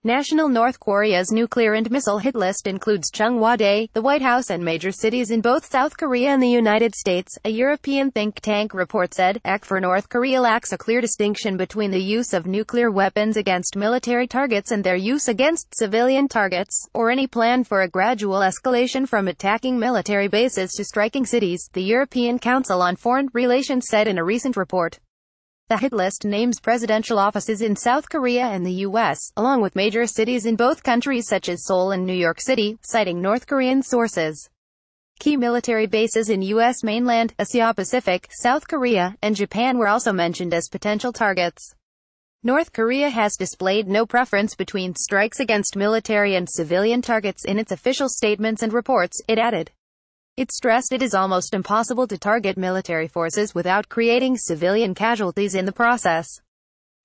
National North Korea's nuclear and missile hit list includes Cheong Wa Dae, the White House and major cities in both South Korea and the United States, a European think tank report said. ECFR North Korea lacks a clear distinction between the use of nuclear weapons against military targets and their use against civilian targets, or any plan for a gradual escalation from attacking military bases to striking cities, the European Council on Foreign Relations said in a recent report. The hit list names presidential offices in South Korea and the U.S., along with major cities in both countries such as Seoul and New York City, citing North Korean sources. Key military bases in U.S. mainland, Asia-Pacific, South Korea, and Japan were also mentioned as potential targets. North Korea has displayed no preference between strikes against military and civilian targets in its official statements and reports, it added. It stressed it is almost impossible to target military forces without creating civilian casualties in the process.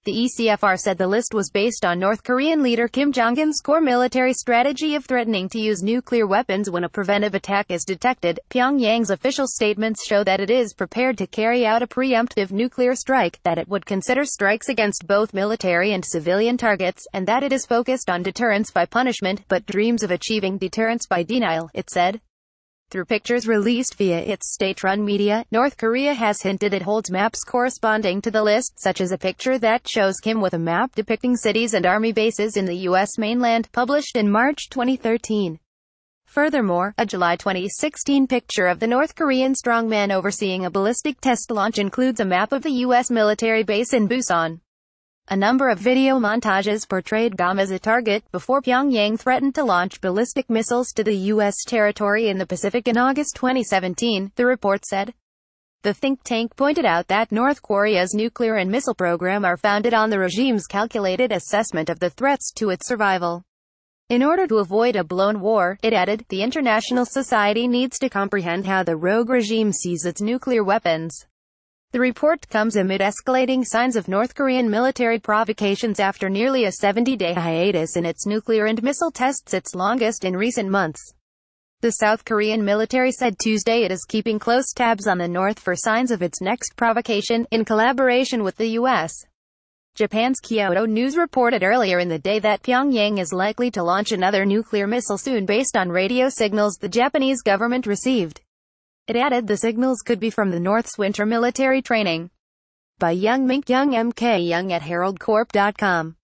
The ECFR said the list was based on North Korean leader Kim Jong-un's core military strategy of threatening to use nuclear weapons when a preventive attack is detected. Pyongyang's official statements show that it is prepared to carry out a preemptive nuclear strike, that it would consider strikes against both military and civilian targets, and that it is focused on deterrence by punishment, but dreams of achieving deterrence by denial, it said. Through pictures released via its state-run media, North Korea has hinted it holds maps corresponding to the list, such as a picture that shows Kim with a map depicting cities and army bases in the U.S. mainland, published in March 2013. Furthermore, a July 2016 picture of the North Korean strongman overseeing a ballistic test launch includes a map of the U.S. military base in Busan. A number of video montages portrayed Guam as a target before Pyongyang threatened to launch ballistic missiles to the U.S. territory in the Pacific in August 2017, the report said. The think tank pointed out that North Korea's nuclear and missile program are founded on the regime's calculated assessment of the threats to its survival. In order to avoid a blown war, it added, the international society needs to comprehend how the rogue regime sees its nuclear weapons. The report comes amid escalating signs of North Korean military provocations after nearly a 70-day hiatus in its nuclear and missile tests, its longest in recent months. The South Korean military said Tuesday it is keeping close tabs on the North for signs of its next provocation, in collaboration with the U.S. Japan's Kyodo News reported earlier in the day that Pyongyang is likely to launch another nuclear missile soon based on radio signals the Japanese government received. It added the signals could be from the North's winter military training. By Young Mink Young MK Young at HeraldCorp.com.